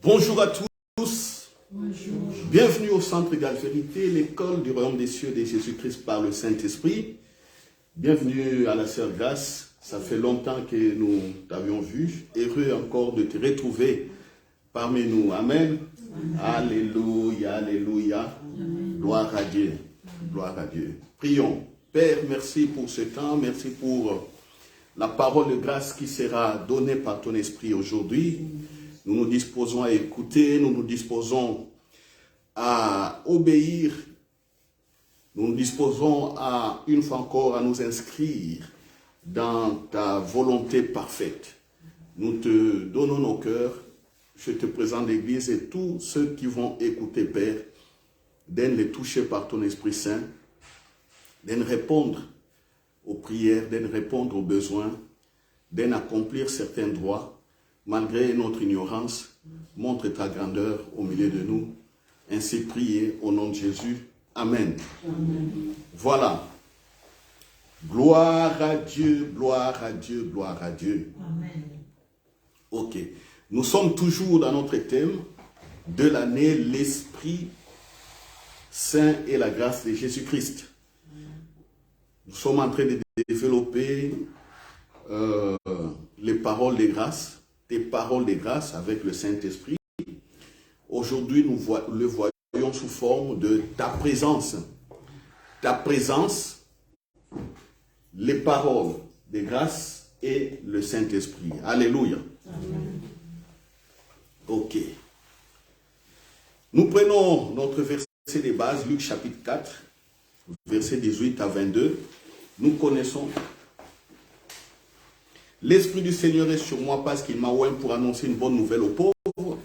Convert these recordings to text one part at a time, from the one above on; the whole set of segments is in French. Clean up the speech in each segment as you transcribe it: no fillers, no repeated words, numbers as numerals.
Bonjour à tous. Bonjour. Bienvenue au Centre Égale Vérité, l'école du royaume des cieux de Jésus-Christ par le Saint-Esprit. Bienvenue à la sœur Grace. Ça fait longtemps que nous t'avions vu. Heureux encore de te retrouver parmi nous. Amen. Amen. Alléluia, alléluia. Amen. Gloire à Dieu. Gloire à Dieu. Prions. Père, merci pour ce temps. Merci pour la parole de grâce qui sera donnée par ton esprit aujourd'hui. Nous nous disposons à écouter, nous nous disposons à obéir, nous nous disposons à, une fois encore, à nous inscrire dans ta volonté parfaite. Nous te donnons nos cœurs, je te présente l'Église et tous ceux qui vont écouter, Père, d'aide les toucher par ton Esprit Saint, d'aide répondre aux prières, d'aide répondre aux besoins, d'aide accomplir certains droits. Malgré notre ignorance, montre ta grandeur au milieu de nous. Ainsi prier au nom de Jésus. Amen. Amen. Voilà. Gloire à Dieu, gloire à Dieu, gloire à Dieu. Amen. Ok. Nous sommes toujours dans notre thème de l'année, l'Esprit Saint et la grâce de Jésus-Christ. Nous sommes en train de développer les paroles de grâce. Des paroles de grâce avec le Saint-Esprit. Aujourd'hui, nous le voyons sous forme de ta présence. Ta présence, les paroles de grâce et le Saint-Esprit. Alléluia. Amen. Ok. Nous prenons notre verset de base, Luc chapitre 4, verset 18 à 22. Nous connaissons. L'Esprit du Seigneur est sur moi parce qu'il m'a oint pour annoncer une bonne nouvelle aux pauvres.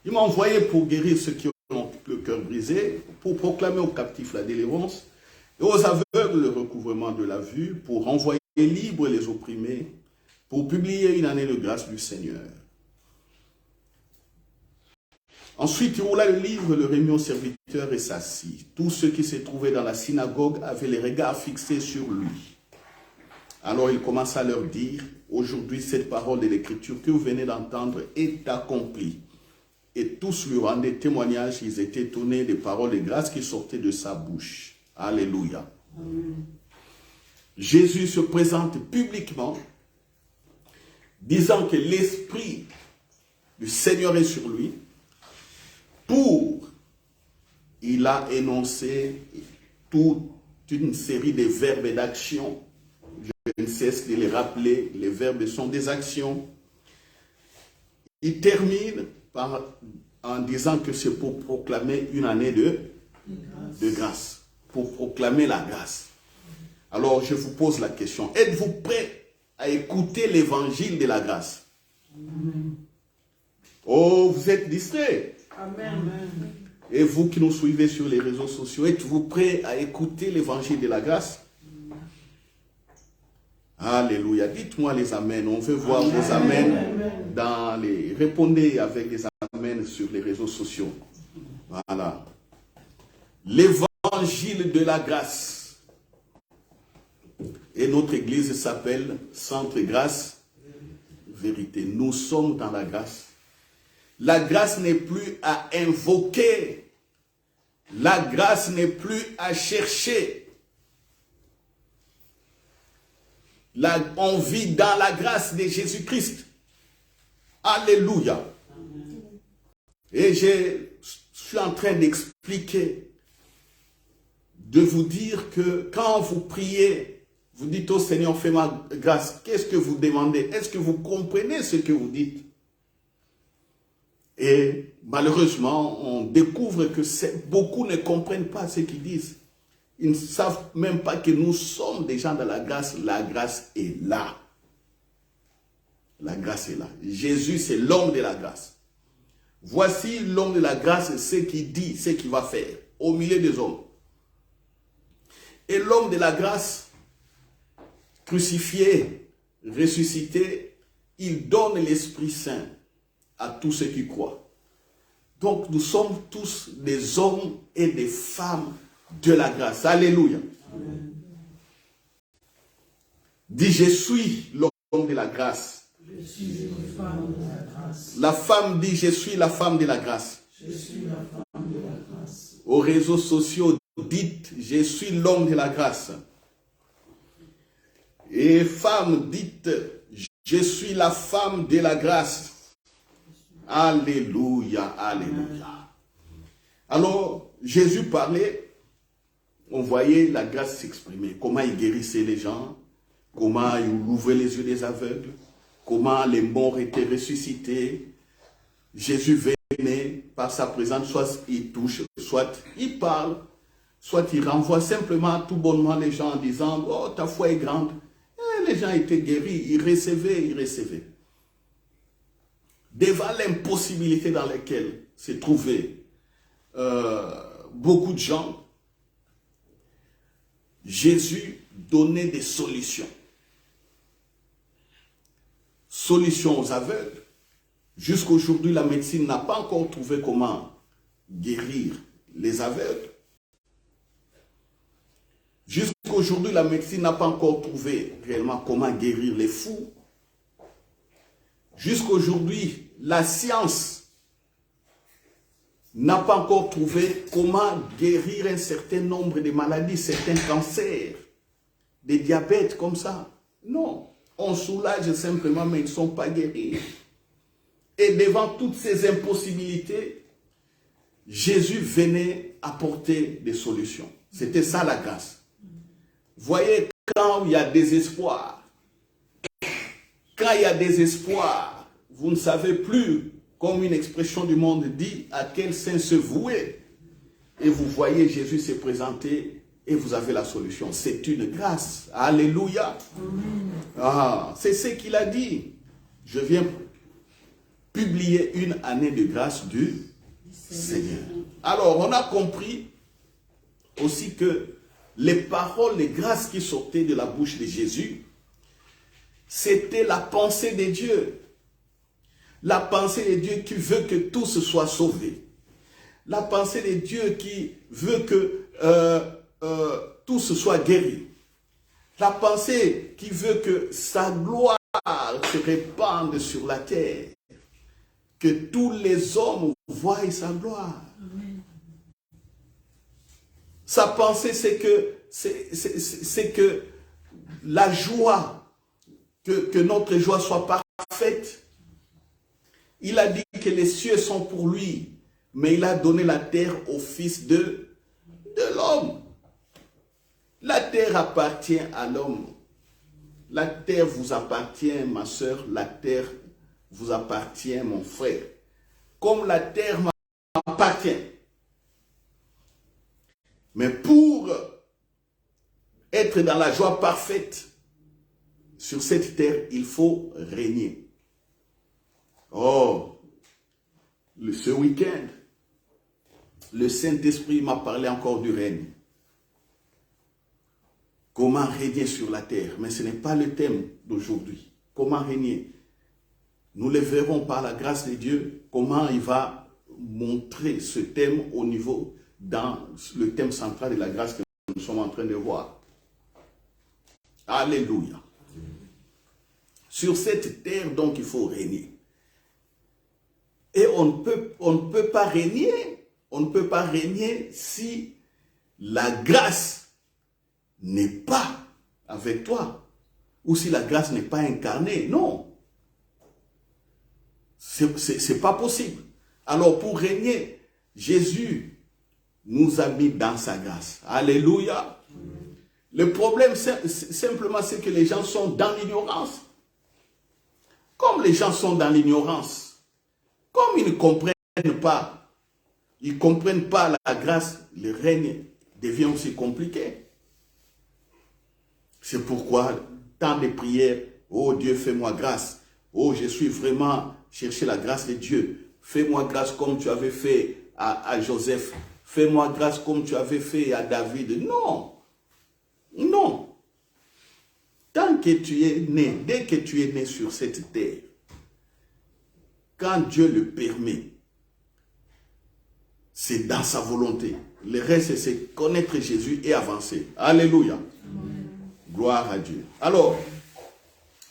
Il m'a envoyé pour guérir ceux qui ont le cœur brisé, pour proclamer aux captifs la délivrance et aux aveugles le recouvrement de la vue, pour renvoyer libres les opprimés, pour publier une année de grâce du Seigneur. Ensuite, il roula le livre, le remit au serviteur et s'assit. Tous ceux qui se trouvaient dans la synagogue avaient les regards fixés sur lui. Alors il commença à leur dire, aujourd'hui cette parole de l'Écriture que vous venez d'entendre est accomplie. Et tous lui rendaient témoignage, ils étaient étonnés des paroles de grâce qui sortaient de sa bouche. Alléluia. Amen. Jésus se présente publiquement, disant que l'Esprit du Seigneur est sur lui, il a énoncé toute une série de verbes d'action. Je ne cesse de les rappeler, les verbes sont des actions. Il termine en disant que c'est pour proclamer une année de grâce, pour proclamer la grâce. Alors je vous pose la question, êtes-vous prêts à écouter l'évangile de la grâce? Amen. Oh, vous êtes distraits. Amen. Et vous qui nous suivez sur les réseaux sociaux, êtes-vous prêts à écouter l'évangile de la grâce? Alléluia. Dites-moi les amens. On veut voir vos amens dans les... Répondez avec des amens sur les réseaux sociaux. Voilà. L'évangile de la grâce. Et notre église s'appelle Centre Grâce Vérité. Nous sommes dans la grâce. La grâce n'est plus à invoquer. La grâce n'est plus à chercher. On vit dans la grâce de Jésus-Christ. Alléluia. Amen. Et je suis en train d'expliquer, de vous dire que quand vous priez, vous dites au Seigneur, fais-moi grâce. Qu'est-ce que vous demandez? Est-ce que vous comprenez ce que vous dites? Et malheureusement, on découvre que beaucoup ne comprennent pas ce qu'ils disent. Ils ne savent même pas que nous sommes des gens de la grâce. La grâce est là. La grâce est là. Jésus, c'est l'homme de la grâce. Voici l'homme de la grâce, ce qu'il dit, ce qu'il va faire au milieu des hommes. Et l'homme de la grâce, crucifié, ressuscité, il donne l'Esprit Saint à tous ceux qui croient. Donc nous sommes tous des hommes et des femmes de la grâce. Alléluia. Amen. Dis, je suis l'homme de la grâce. Je Je suis une femme de la grâce. La femme dit, je suis la femme de la grâce. Je suis la femme de la grâce. Aux réseaux sociaux, dites, je suis l'homme de la grâce. Et femme, dites, je suis la femme de la grâce. Alléluia, alléluia. Alors, Jésus parlait, on voyait la grâce s'exprimer. Comment il guérissait les gens, comment il ouvrait les yeux des aveugles, comment les morts étaient ressuscités. Jésus venait par sa présence, soit il touche, soit il parle, soit il renvoie simplement tout bonnement les gens en disant « Oh, ta foi est grande ». Et les gens étaient guéris, ils recevaient. Devant l'impossibilité dans laquelle se trouvaient beaucoup de gens, Jésus donnait des solutions. Solutions aux aveugles. Jusqu'à aujourd'hui, la médecine n'a pas encore trouvé comment guérir les aveugles. Jusqu'à aujourd'hui, la médecine n'a pas encore trouvé réellement comment guérir les fous. Jusqu'à aujourd'hui, la science n'a pas encore trouvé comment guérir un certain nombre de maladies, certains cancers, des diabètes comme ça. Non, on soulage simplement, mais ils ne sont pas guéris. Et devant toutes ces impossibilités, Jésus venait apporter des solutions. C'était ça la grâce. Voyez, quand il y a désespoir, vous ne savez plus, comme une expression du monde dit, à quel saint se vouer. Et vous voyez Jésus se présenter et vous avez la solution. C'est une grâce. Alléluia. Ah, c'est ce qu'il a dit. Je viens publier une année de grâce du Seigneur. Alors, on a compris aussi que les paroles, les grâces qui sortaient de la bouche de Jésus, c'était la pensée de Dieu. La pensée de Dieu qui veut que tous soient sauvés. La pensée de Dieu qui veut que tous soient guéris. La pensée qui veut que sa gloire se répande sur la terre. Que tous les hommes voient sa gloire. Amen. Sa pensée, c'est que la joie, que notre joie soit parfaite. Il a dit que les cieux sont pour lui, mais il a donné la terre au Fils de l'homme. La terre appartient à l'homme. La terre vous appartient, ma soeur, la terre vous appartient, mon frère. Comme la terre m'appartient. Mais pour être dans la joie parfaite sur cette terre, il faut régner. Oh, ce week-end, le Saint-Esprit m'a parlé encore du règne. Comment régner sur la terre? Mais ce n'est pas le thème d'aujourd'hui. Comment régner? Nous le verrons par la grâce de Dieu, comment il va montrer ce thème au niveau, dans le thème central de la grâce que nous sommes en train de voir. Alléluia. Sur cette terre, donc, il faut régner. Et on ne peut pas régner si la grâce n'est pas avec toi, ou si la grâce n'est pas incarnée. Non. C'est pas possible. Alors pour régner, Jésus nous a mis dans sa grâce. Alléluia. Le problème simplement, c'est que les gens sont dans l'ignorance. Comme les gens sont dans l'ignorance, comme ils ne comprennent pas, la grâce, le règne devient aussi compliqué. C'est pourquoi tant de prières, oh Dieu, fais-moi grâce. Oh, je suis vraiment chercher la grâce de Dieu. Fais-moi grâce comme tu avais fait à Joseph. Fais-moi grâce comme tu avais fait à David. Non. Non. Tant que tu es né, dès que tu es né sur cette terre, quand Dieu le permet, c'est dans sa volonté. Le reste, c'est connaître Jésus et avancer. Alléluia. Amen. Gloire à Dieu. Alors,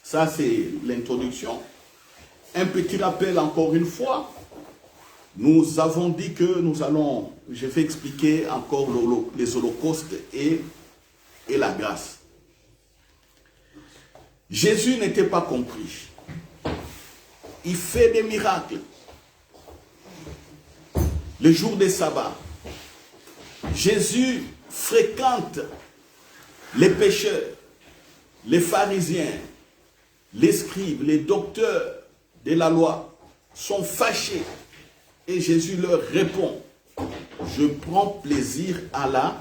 ça c'est l'introduction. Un petit rappel encore une fois. Nous avons dit que je vais expliquer encore les holocaustes et la grâce. Jésus n'était pas compris. Il fait des miracles. Le jour des sabbats, Jésus fréquente les pécheurs, les pharisiens, les scribes, les docteurs de la loi sont fâchés. Et Jésus leur répond, je prends plaisir à la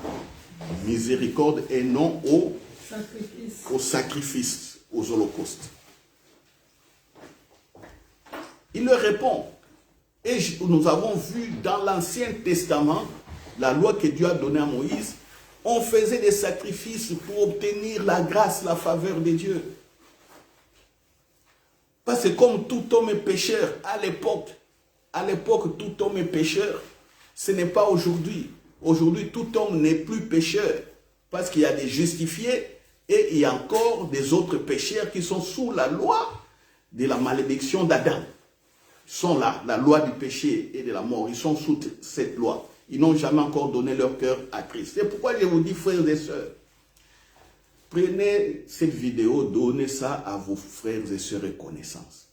miséricorde et non au sacrifice, aux holocaustes. Il leur répond. Et nous avons vu dans l'Ancien Testament, la loi que Dieu a donnée à Moïse, on faisait des sacrifices pour obtenir la grâce, la faveur de Dieu. Parce que comme tout homme est pécheur à l'époque, tout homme est pécheur. Ce n'est pas aujourd'hui. Aujourd'hui, tout homme n'est plus pécheur. Parce qu'il y a des justifiés et il y a encore des autres pécheurs qui sont sous la loi de la malédiction d'Adam. Ils sont là, la loi du péché et de la mort. Ils sont sous cette loi. Ils n'ont jamais encore donné leur cœur à Christ. C'est pourquoi je vous dis, frères et sœurs, prenez cette vidéo, donnez ça à vos frères et sœurs et connaissances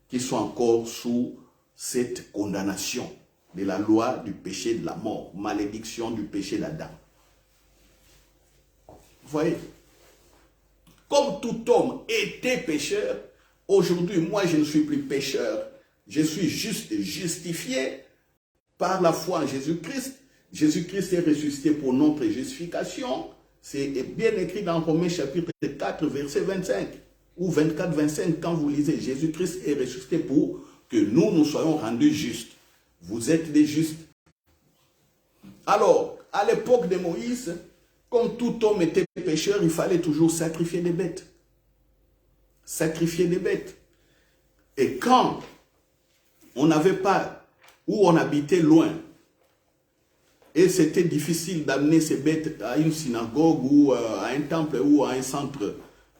qui sont encore sous cette condamnation de la loi du péché de la mort, malédiction du péché d'Adam. Vous voyez? Comme tout homme était pécheur, aujourd'hui, moi je ne suis plus pécheur, je suis juste justifié par la foi en Jésus-Christ. Jésus-Christ est ressuscité pour notre justification. C'est bien écrit dans Romains chapitre 4, verset 25 ou 24-25 quand vous lisez. Jésus-Christ est ressuscité pour que nous soyons rendus justes. Vous êtes des justes. Alors, à l'époque de Moïse, comme tout homme était pécheur, il fallait toujours sacrifier des bêtes. Sacrifier des bêtes. Et quand on n'avait pas, ou on habitait loin, et c'était difficile d'amener ces bêtes à une synagogue ou à un temple ou à un centre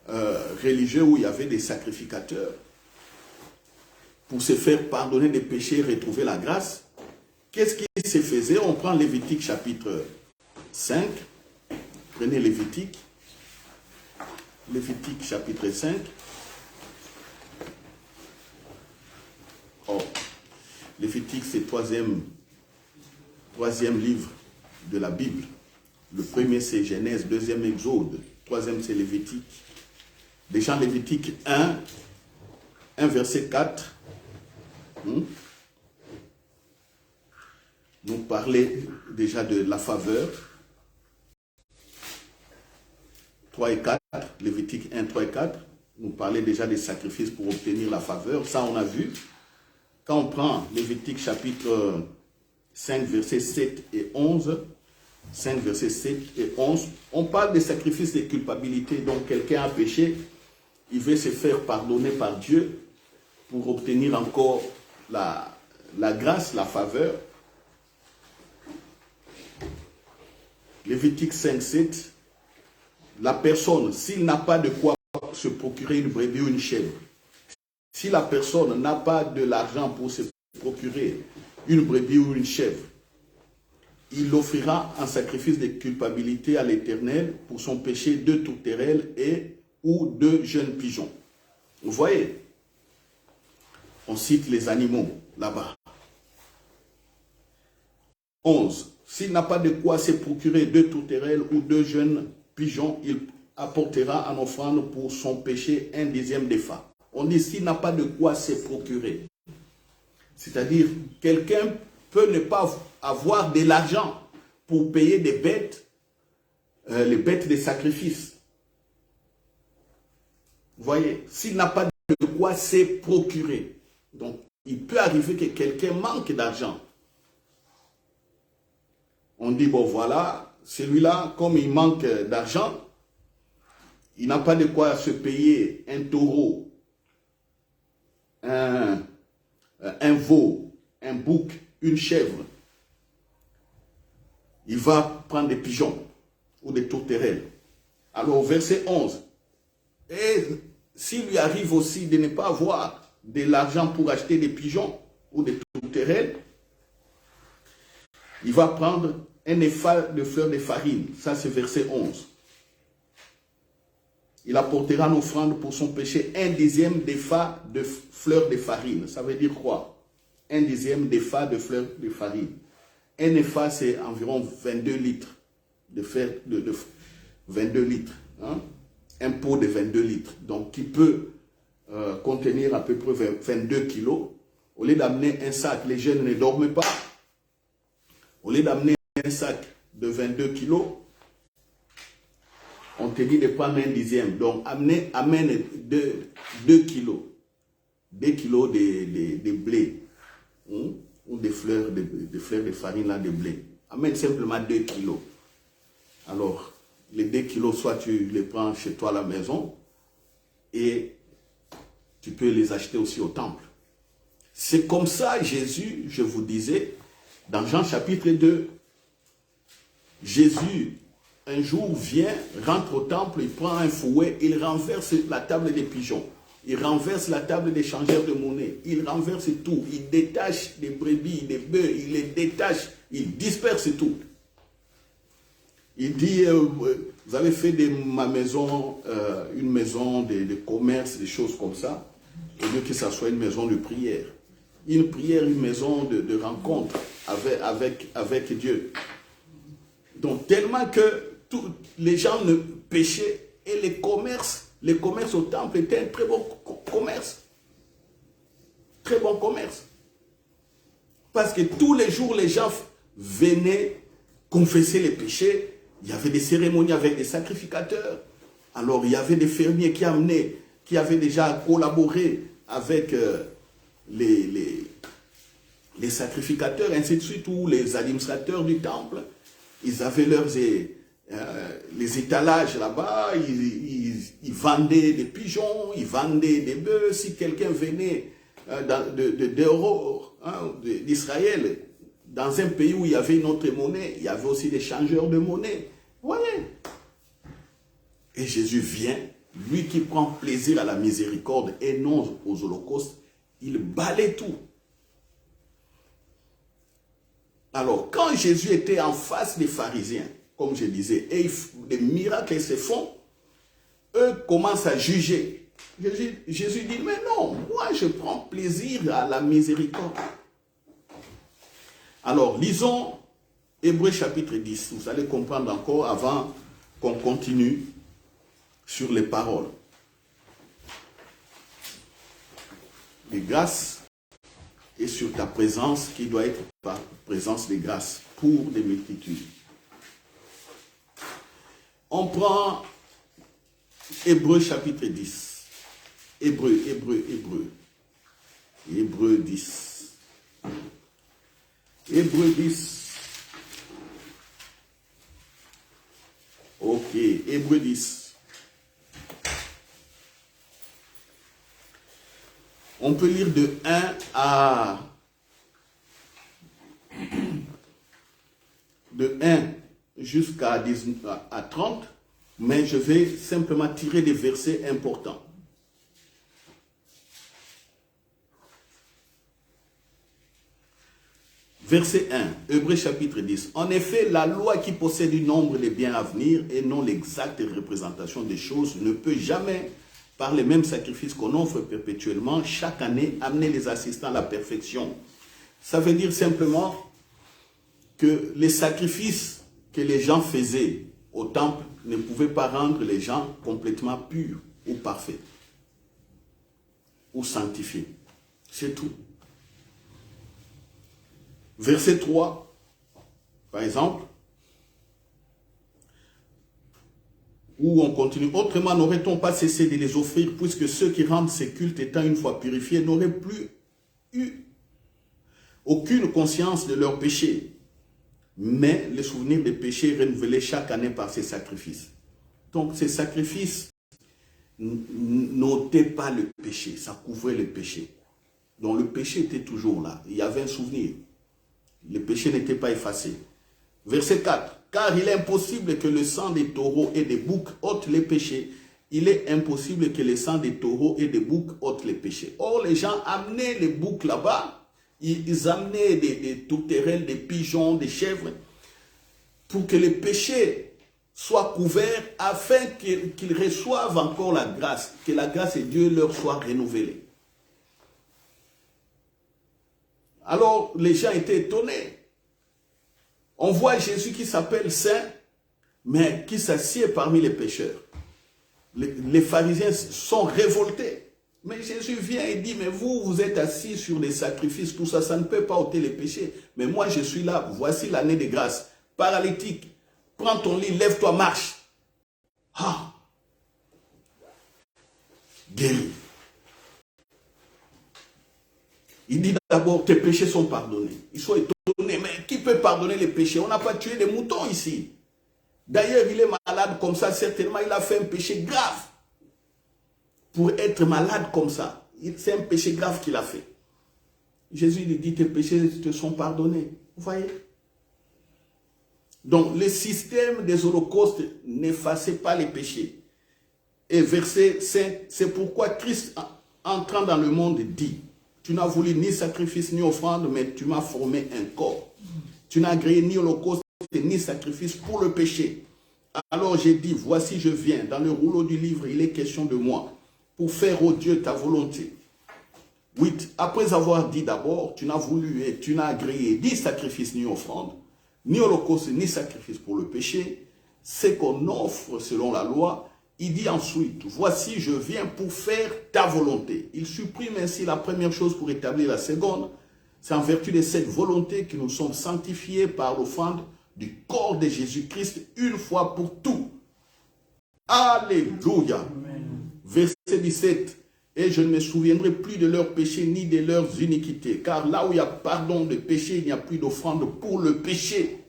religieux où il y avait des sacrificateurs, pour se faire pardonner des péchés et retrouver la grâce, qu'est-ce qui se faisait? On prend Lévitique chapitre 5, prenez Lévitique chapitre 5. Oh, Lévitique c'est troisième livre de la Bible. Le premier c'est Genèse, deuxième Exode, troisième c'est Lévitique. Déjà Lévitique 1 verset 4. Nous parlait déjà de la faveur. 3 et 4, Lévitique 1, 3 et 4, nous parlait déjà des sacrifices pour obtenir la faveur. Ça, on a vu. Quand on prend Lévitique chapitre 5, versets 7 et 11, 5, versets 7 et 11, on parle des sacrifices de culpabilité. Donc, quelqu'un a péché, il veut se faire pardonner par Dieu pour obtenir encore la grâce, la faveur. Lévitique 5, 7, la personne, s'il n'a pas de quoi se procurer une brebis ou une chèvre, si la personne n'a pas de l'argent pour se procurer une brebis ou une chèvre, il offrira un sacrifice de culpabilité à l'Éternel pour son péché 2 tourterelles ou 2 jeunes pigeons. Vous voyez, on cite les animaux là-bas. 11. S'il n'a pas de quoi se procurer 2 tourterelles ou 2 jeunes pigeons, il apportera en offrande pour son péché 1/10 d'épha. On dit s'il n'a pas de quoi se procurer. C'est-à-dire, quelqu'un peut ne pas avoir de l'argent pour payer des bêtes, les bêtes des sacrifices. Vous voyez, s'il n'a pas de quoi se procurer. Donc, il peut arriver que quelqu'un manque d'argent. On dit, bon voilà, celui-là, comme il manque d'argent, il n'a pas de quoi se payer un taureau, un veau, un bouc, une chèvre. Il va prendre des pigeons ou des tourterelles. Alors, verset 11. Et s'il lui arrive aussi de ne pas avoir de l'argent pour acheter des pigeons ou des tourterelles, il va prendre un épha de fleurs de farine. Ça, c'est verset 11. Il apportera en offrande pour son péché un dixième d'épha de fleurs de farine. Ça veut dire quoi? Un dixième d'épha de fleurs de farine. Un épha, c'est environ 22 litres de 22 litres. Hein? Un pot de 22 litres. Donc, qui peut contenir à peu près 22 kilos. Au lieu d'amener un sac, les jeunes ne dorment pas. Au lieu d'amener un sac de 22 kilos, on te dit de prendre un dixième. Donc, amène 2 kilos. 2 kilos de blé. Ou des fleurs de farine là, de blé. Amène simplement 2 kilos. Alors, les 2 kilos, soit tu les prends chez toi à la maison et tu peux les acheter aussi au temple. C'est comme ça, Jésus, je vous disais, dans Jean chapitre 2, Jésus, un jour, vient, rentre au temple, il prend un fouet, il renverse la table des pigeons, il renverse la table des changeurs de monnaie, il renverse tout, il détache des brebis, des bœufs, il les détache, il disperse tout. Il dit, vous avez fait de ma maison une maison de commerce, des choses comme ça, au lieu que ça soit une maison de prière. Une prière, une maison de rencontre avec Dieu. Donc, tellement que les gens ne péchaient et les commerces au temple étaient un très bon commerce. Très bon commerce. Parce que tous les jours, les gens venaient confesser les péchés. Il y avait des cérémonies avec des sacrificateurs. Alors, il y avait des fermiers qui avaient déjà collaboré avec les sacrificateurs, ainsi de suite, ou les administrateurs du temple. Ils avaient les étalages là-bas, ils vendaient des pigeons, ils vendaient des bœufs. Si quelqu'un venait d'Israël, dans un pays où il y avait une autre monnaie, il y avait aussi des changeurs de monnaie. Voyez. Et Jésus vient, lui qui prend plaisir à la miséricorde et non aux holocaustes, il balaye tout. Alors, quand Jésus était en face des pharisiens, comme je disais, et des miracles se font, eux commencent à juger. Jésus dit, mais non, moi je prends plaisir à la miséricorde. Alors, lisons Hébreux chapitre 10. Vous allez comprendre encore avant qu'on continue sur les paroles. Les grâces et sur ta présence qui doit être par présence des grâces pour des multitudes. On prend Hébreux chapitre 10. Hébreux 10. Hébreux 10. Ok, Hébreux 10. On peut lire de 1 à 1 jusqu'à 30, mais je vais simplement tirer des versets importants. Verset 1, Hébreux chapitre 10. En effet, la loi qui possède du nombre des biens à venir et non l'exacte représentation des choses ne peut jamais, par les mêmes sacrifices qu'on offre perpétuellement, chaque année, amener les assistants à la perfection. Ça veut dire simplement que les sacrifices que les gens faisaient au temple ne pouvaient pas rendre les gens complètement purs ou parfaits ou sanctifiés. C'est tout. Verset 3, par exemple, où on continue. Autrement, n'aurait-on pas cessé de les offrir, puisque ceux qui rendent ces cultes étant une fois purifiés n'auraient plus eu aucune conscience de leurs péchés, mais le souvenir des péchés renouvelés chaque année par ces sacrifices. Donc ces sacrifices n'ôtaient pas le péché, ça couvrait le péché. Donc le péché était toujours là, il y avait un souvenir. Le péché n'était pas effacé. Verset 4. Car il est impossible que le sang des taureaux et des boucs ôte les péchés, il est impossible que le sang des taureaux et des boucs ôte les péchés. Or, les gens amenaient les boucs là-bas, ils amenaient des tourterelles, des pigeons, des chèvres, pour que les péchés soient couverts, afin qu'ils reçoivent encore la grâce, que la grâce de Dieu leur soit renouvelée. Alors, les gens étaient étonnés. On voit Jésus qui s'appelle Saint, mais qui s'assied parmi les pécheurs. Les pharisiens sont révoltés. Mais Jésus vient et dit, mais vous êtes assis sur les sacrifices, tout ça, ça ne peut pas ôter les péchés. Mais moi, je suis là, voici l'année de grâce. Paralytique, prends ton lit, lève-toi, marche. Ah! Guéri. Il dit d'abord, tes péchés sont pardonnés. Ils sont étonnés, mais qui peut pardonner les péchés? On n'a pas tué des moutons ici. D'ailleurs, il est malade comme ça, certainement, il a fait un péché grave. Pour être malade comme ça, c'est un péché grave qu'il a fait. Jésus lui dit, tes péchés te sont pardonnés. Vous voyez? Donc, le système des holocaustes n'effaçait pas les péchés. Et verset 5, c'est pourquoi Christ, entrant dans le monde, dit, tu n'as voulu ni sacrifice ni offrande, mais tu m'as formé un corps. Tu n'as agréé ni holocauste ni sacrifice pour le péché. Alors j'ai dit, voici je viens, dans le rouleau du livre, il est question de moi, pour faire, ô Dieu, ta volonté. 8. Après avoir dit d'abord, tu n'as voulu et tu n'as agréé ni sacrifice ni offrande, ni holocauste ni sacrifice pour le péché, c'est qu'on offre selon la loi. Il dit ensuite, voici je viens pour faire ta volonté. Il supprime ainsi la première chose pour établir la seconde. C'est en vertu de cette volonté que nous sommes sanctifiés par l'offrande du corps de Jésus-Christ une fois pour tout. Alléluia. Amen. Verset 17. Et je ne me souviendrai plus de leurs péchés ni de leurs iniquités. Car là où il y a pardon de péché, il n'y a plus d'offrande pour le péché.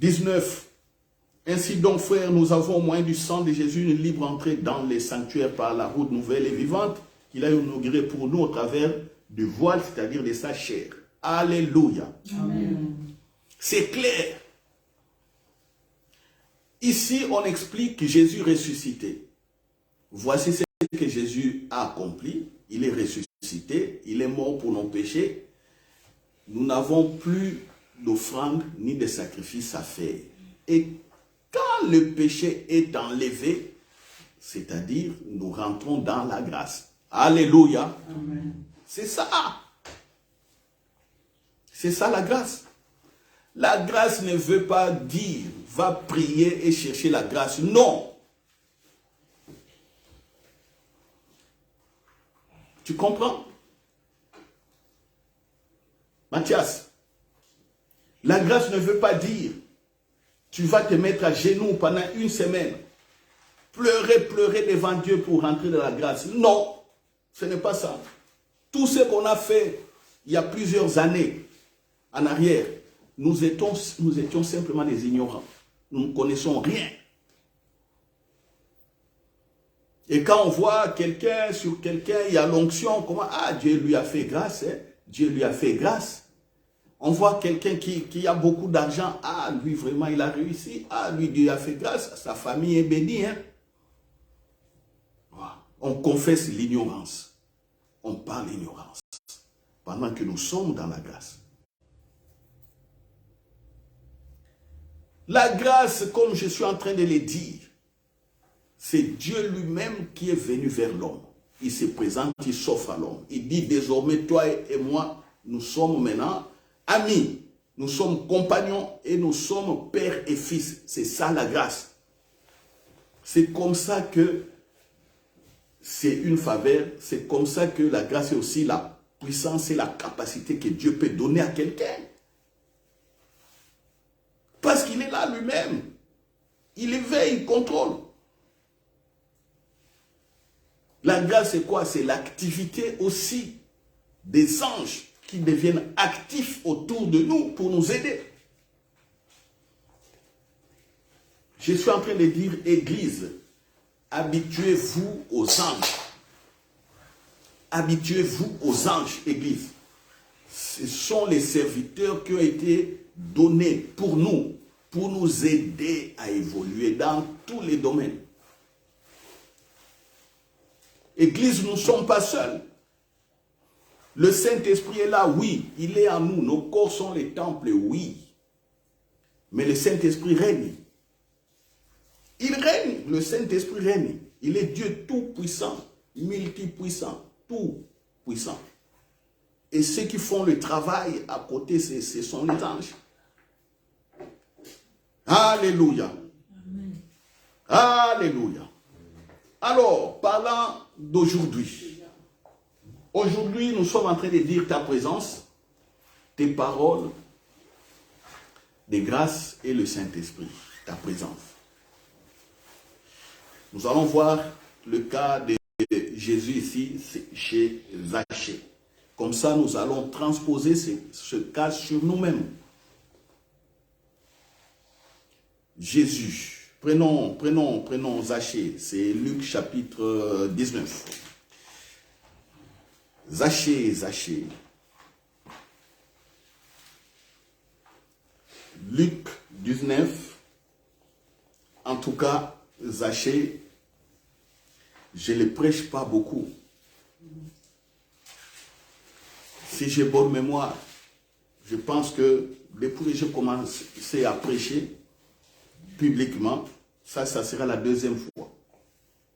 19. Ainsi donc, frères, nous avons au moyen du sang de Jésus une libre entrée dans les sanctuaires par la route nouvelle et vivante qu'il a inaugurée pour nous au travers du voile, c'est-à-dire de sa chair. Alléluia. Amen. C'est clair. Ici, on explique que Jésus ressuscité. Voici ce que Jésus a accompli. Il est ressuscité, il est mort pour nos péchés. Nous n'avons plus d'offrande ni de sacrifice à faire. Et quand le péché est enlevé, c'est-à-dire nous rentrons dans la grâce. Alléluia. Amen. C'est ça. C'est ça la grâce. La grâce ne veut pas dire va prier et chercher la grâce. Non. Tu comprends? Mathias, la grâce ne veut pas dire tu vas te mettre à genoux pendant une semaine, pleurer devant Dieu pour rentrer dans la grâce. Non, ce n'est pas ça. Tout ce qu'on a fait il y a plusieurs années en arrière, nous étions simplement des ignorants. Nous ne connaissons rien. Et quand on voit quelqu'un, sur quelqu'un, il y a l'onction, comment, ah, Dieu lui a fait grâce, hein? Dieu lui a fait grâce. On voit quelqu'un qui a beaucoup d'argent, ah, lui vraiment il a réussi, ah, lui Dieu a fait grâce, sa famille est bénie. Hein? Voilà. On confesse l'ignorance, on parle l'ignorance, pendant que nous sommes dans la grâce. La grâce, comme je suis en train de le dire, c'est Dieu lui-même qui est venu vers l'homme. Il se présente, il s'offre à l'homme. Il dit désormais, toi et moi, nous sommes maintenant amis. Nous sommes compagnons et nous sommes père et fils. C'est ça la grâce. C'est comme ça que c'est une faveur. C'est comme ça que la grâce est aussi la puissance et la capacité que Dieu peut donner à quelqu'un. Parce qu'il est là lui-même. Il éveille, il contrôle. La grâce, c'est quoi? C'est l'activité aussi des anges qui deviennent actifs autour de nous pour nous aider. Je suis en train de dire, Église, habituez-vous aux anges. Habituez-vous aux anges, Église. Ce sont les serviteurs qui ont été donnés pour nous, pour nous aider à évoluer dans tous les domaines. Église, nous ne sommes pas seuls. Le Saint-Esprit est là, oui, il est en nous. Nos corps sont les temples, oui. Mais le Saint-Esprit règne. Il règne, le Saint-Esprit règne. Il est Dieu tout-puissant, multipuissant, tout-puissant. Et ceux qui font le travail à côté, ce sont les anges. Alléluia. Amen. Alléluia. Alors, parlant d'aujourd'hui. Aujourd'hui, nous sommes en train de dire ta présence, tes paroles, des grâces et le Saint-Esprit, ta présence. Nous allons voir le cas de Jésus ici, chez Zachée. Comme ça, nous allons transposer ce cas sur nous-mêmes. Jésus, prenons Zachée, c'est Luc chapitre 19. Zachée. Luc 19. En tout cas, Zachée, je ne le prêche pas beaucoup. Si j'ai bonne mémoire, je pense que depuis que j'ai commencé à prêcher publiquement, ça sera la deuxième fois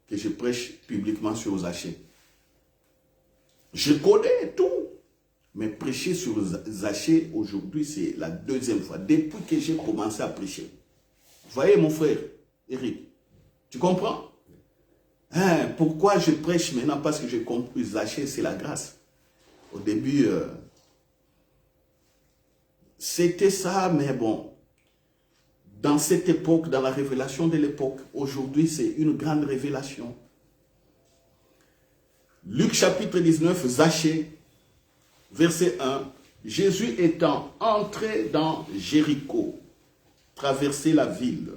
que je prêche publiquement sur Zachée. Je connais tout, mais prêcher sur Zachée aujourd'hui, c'est la deuxième fois, depuis que j'ai commencé à prêcher. Vous voyez mon frère, Eric, tu comprends? Pourquoi je prêche maintenant? Parce que j'ai compris, Zachée, c'est la grâce. Au début, c'était ça, mais bon, dans cette époque, dans la révélation de l'époque, aujourd'hui, c'est une grande révélation. Luc chapitre 19, Zachée, verset 1. Jésus étant entré dans Jéricho, traversait la ville.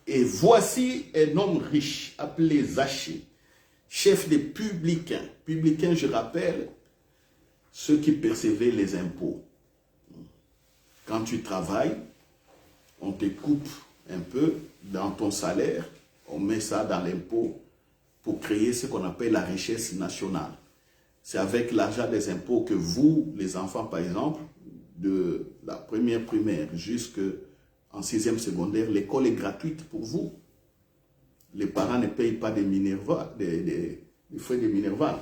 Et voici un homme riche, appelé Zachée, chef des publicains. Publicains, je rappelle, ceux qui percevaient les impôts. Quand tu travailles, on te coupe un peu dans ton salaire, on met ça dans l'impôt pour créer ce qu'on appelle la richesse nationale. C'est avec l'argent des impôts que vous, les enfants par exemple, de la première primaire jusqu'en 6e secondaire, l'école est gratuite pour vous. Les parents ne payent pas des frais de Minerval.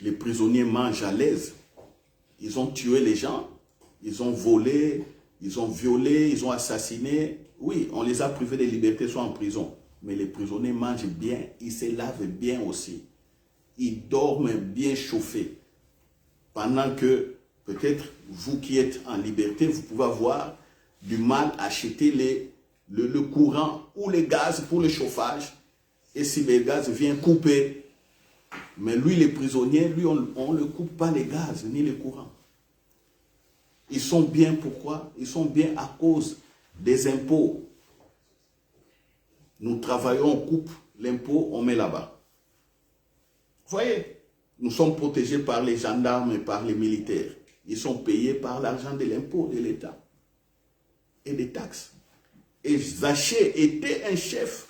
Les prisonniers mangent à l'aise. Ils ont tué les gens, ils ont volé, ils ont violé, ils ont assassiné. Oui, on les a privés de liberté, soit en prison. Mais les prisonniers mangent bien, ils se lavent bien aussi. Ils dorment bien chauffés. Pendant que, peut-être, vous qui êtes en liberté, vous pouvez avoir du mal à acheter le courant ou les gaz pour le chauffage. Et si les gaz viennent couper, mais lui, les prisonniers, lui, on ne coupe pas les gaz ni les courants. Ils sont bien, pourquoi? Ils sont bien à cause des impôts. Nous travaillons, on coupe l'impôt, on met là-bas. Vous voyez, nous sommes protégés par les gendarmes et par les militaires. Ils sont payés par l'argent de l'impôt de l'État et des taxes. Et Zachée était un chef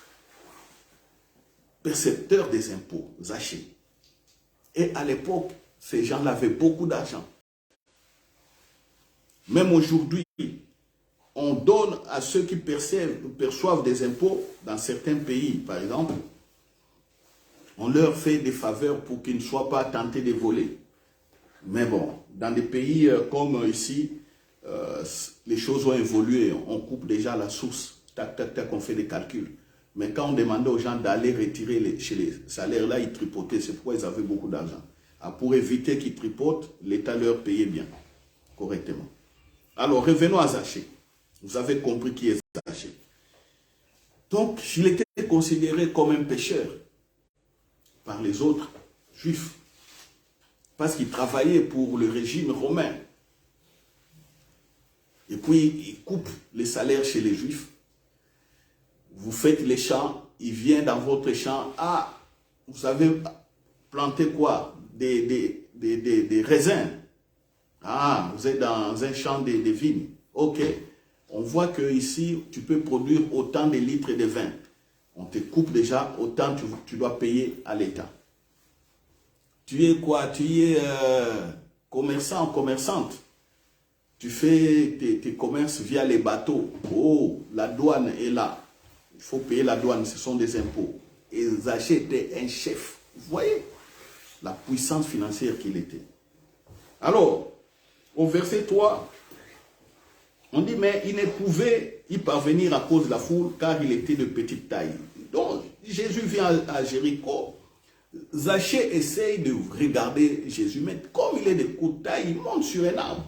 percepteur des impôts, Zachée. Et à l'époque, ces gens-là avaient beaucoup d'argent. Même aujourd'hui, on donne à ceux qui perçoivent des impôts dans certains pays, par exemple, on leur fait des faveurs pour qu'ils ne soient pas tentés de voler. Mais bon, dans des pays comme ici, les choses ont évolué, on coupe déjà la source, tac, tac, tac, on fait des calculs. Mais quand on demandait aux gens d'aller retirer chez les salaires là, ils tripotaient, c'est pourquoi ils avaient beaucoup d'argent. Pour éviter qu'ils tripotent, l'État leur payait bien, correctement. Alors, revenons à Zachée. Vous avez compris qui est Zachée. Donc, il était considéré comme un pécheur par les autres juifs. Parce qu'il travaillait pour le régime romain. Et puis, il coupe les salaires chez les juifs. Vous faites les champs, il vient dans votre champ. Ah, vous avez planté quoi? Des raisins. Ah, vous êtes dans un champ de vignes. Ok, on voit que ici, tu peux produire autant de litres de vin. On te coupe déjà, autant tu dois payer à l'État. Tu es quoi? Tu es commerçant, commerçante. Tu fais tes commerces via les bateaux. Oh, la douane est là. Il faut payer la douane, ce sont des impôts. Et Zachée était un chef. Vous voyez la puissance financière qu'il était. Alors, au verset 3, on dit, mais il ne pouvait y parvenir à cause de la foule, car il était de petite taille. Donc, Jésus vient à Jéricho. Zachée essaye de regarder Jésus, mais comme il est de courte taille, il monte sur un arbre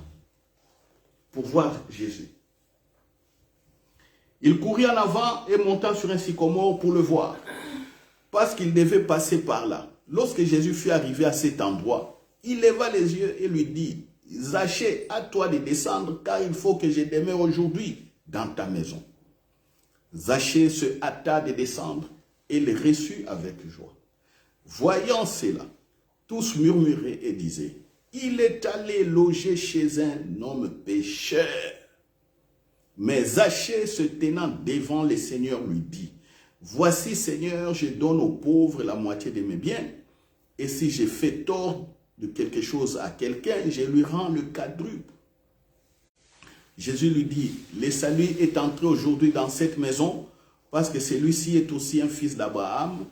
pour voir Jésus. Il courut en avant et monta sur un sycomore pour le voir, parce qu'il devait passer par là. Lorsque Jésus fut arrivé à cet endroit, il leva les yeux et lui dit, Zachée, à toi de descendre, car il faut que je demeure aujourd'hui dans ta maison. Zachée se hâta de descendre et le reçut avec joie. Voyant cela, tous murmuraient et disaient, il est allé loger chez un homme pécheur. Mais Zachée, se tenant devant le Seigneur, lui dit, voici, Seigneur, je donne aux pauvres la moitié de mes biens, et si j'ai fait tort de quelque chose à quelqu'un, je lui rends le quadruple. Jésus lui dit, le salut est entré aujourd'hui dans cette maison, parce que celui-ci est aussi un fils d'Abraham,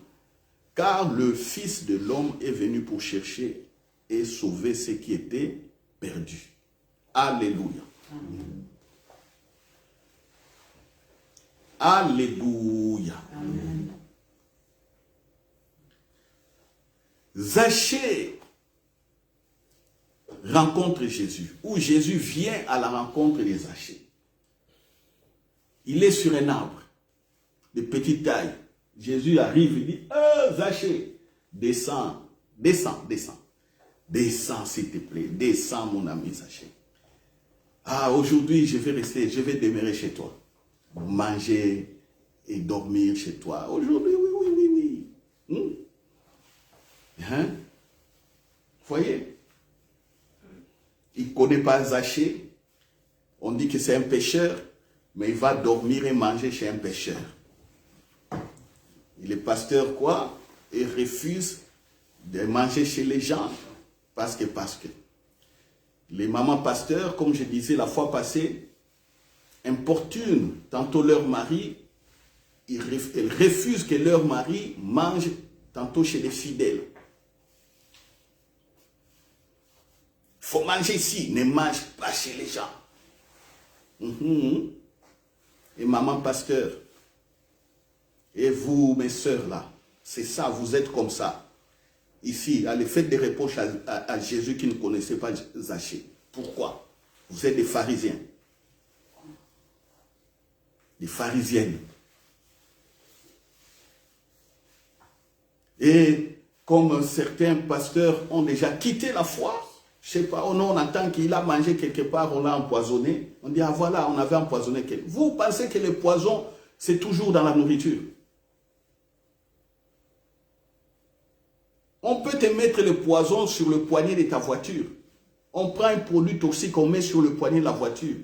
car le Fils de l'homme est venu pour chercher et sauver ce qui était perdu. Alléluia. Amen. Alléluia. Amen. Zachée rencontre Jésus, ou Jésus vient à la rencontre de Zachée. Il est sur un arbre de petite taille. Jésus arrive, il dit, Zachée, descends, descends, descends. Descends, s'il te plaît, descends, mon ami Zachée. Ah, aujourd'hui, je vais rester, je vais demeurer chez toi. Manger et dormir chez toi. Aujourd'hui, oui. Hein? Vous voyez? Il ne connaît pas Zachée. On dit que c'est un pécheur, mais il va dormir et manger chez un pécheur. Il est pasteur quoi? Et refuse de manger chez les gens. Parce que les mamans pasteurs, comme je disais la fois passée, importunent tantôt leur mari, elles refusent que leur mari mange tantôt chez les fidèles. Il faut manger ici, ne mange pas chez les gens. Et maman pasteur, et vous mes sœurs là, c'est ça, vous êtes comme ça. Ici, allez, faites des reproches à Jésus qui ne connaissait pas Zachée. Pourquoi? Vous êtes des pharisiens. Des pharisiennes. Et comme certains pasteurs ont déjà quitté la foi, je ne sais pas, on entend qu'il a mangé quelque part, on l'a empoisonné. On dit, ah voilà, on avait empoisonné quelqu'un. Vous pensez que le poison, c'est toujours dans la nourriture? On peut te mettre le poison sur le poignet de ta voiture. On prend un produit toxique, on met sur le poignet de la voiture.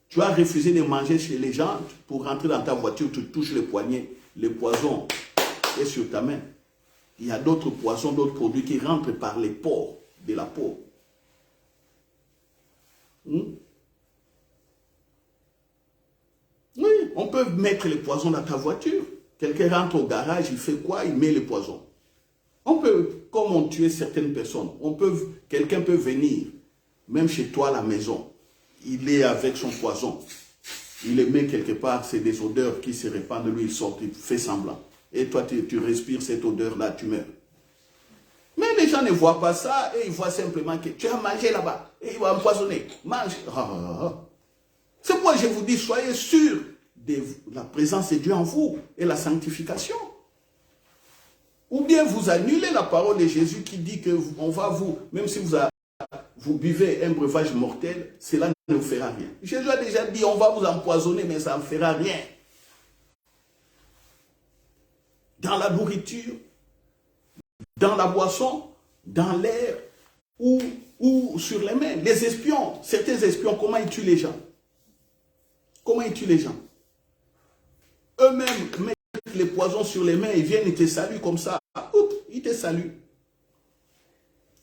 Tu as refusé de manger chez les gens, pour rentrer dans ta voiture, tu touches le poignet, le poison est sur ta main. Il y a d'autres poisons, d'autres produits qui rentrent par les pores de la peau. Oui, on peut mettre le poison dans ta voiture. Quelqu'un rentre au garage, il fait quoi? Il met le poison. On peut, comme on tue certaines personnes, quelqu'un peut venir, même chez toi à la maison, il est avec son poison, il le met quelque part, c'est des odeurs qui se répandent de lui, il sort, il fait semblant. Et toi, tu respires cette odeur-là, tu meurs. Mais les gens ne voient pas ça, et ils voient simplement que tu as mangé là-bas, et il va empoisonner. Mange. C'est pourquoi je vous dis, soyez sûrs de la présence de Dieu en vous, et la sanctification. Ou bien vous annulez la parole de Jésus qui dit que on va vous, même si vous buvez un breuvage mortel, cela ne vous fera rien. Jésus a déjà dit, on va vous empoisonner, mais ça ne fera rien. Dans la nourriture, dans la boisson, dans l'air, ou sur les mains. Les espions, certains espions, comment ils tuent les gens? Comment ils tuent les gens? Eux-mêmes mettent les poisons sur les mains, ils viennent, ils te saluent comme ça. Oups, ils te saluent.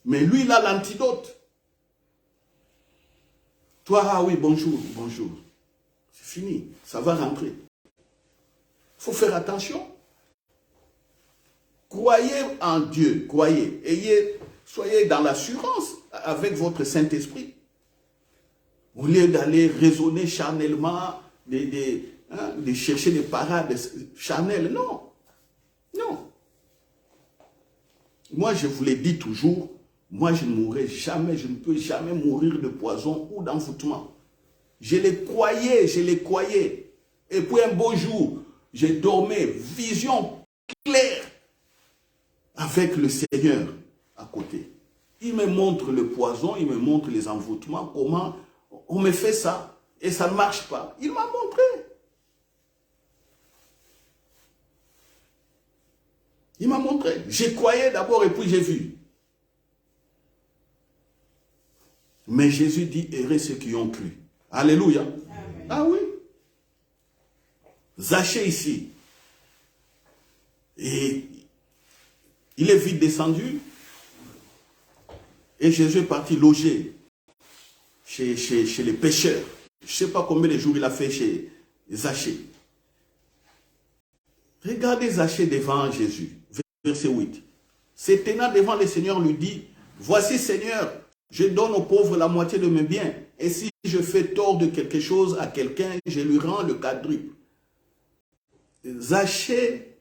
Mais lui, il a l'antidote. Toi, ah oui, bonjour, bonjour. C'est fini, ça va rentrer. Il faut faire attention. Croyez en Dieu, croyez. Soyez dans l'assurance avec votre Saint-Esprit. Au lieu d'aller raisonner charnellement, de chercher des parades charnelles. Non. Non. Moi, je vous l'ai dit toujours, moi, je ne mourrai jamais, je ne peux jamais mourir de poison ou d'envoûtement. Je les croyais. Et puis un beau jour, je dormais, vision claire, avec le Seigneur à côté. Il me montre le poison, il me montre les envoûtements, comment on me fait ça, et ça ne marche pas. Il m'a montré. Il m'a montré. J'ai croyé d'abord et puis j'ai vu. Mais Jésus dit, heureux ceux qui ont cru. Alléluia. Amen. Ah oui. Zachée ici. Et il est vite descendu. Et Jésus est parti loger chez les pêcheurs. Je ne sais pas combien de jours il a fait chez Zachée. Regardez Zachée devant Jésus. Verset 8. Se tenant devant le Seigneur lui dit, voici Seigneur, je donne aux pauvres la moitié de mes biens. Et si je fais tort de quelque chose à quelqu'un, je lui rends le quadruple. Zachée,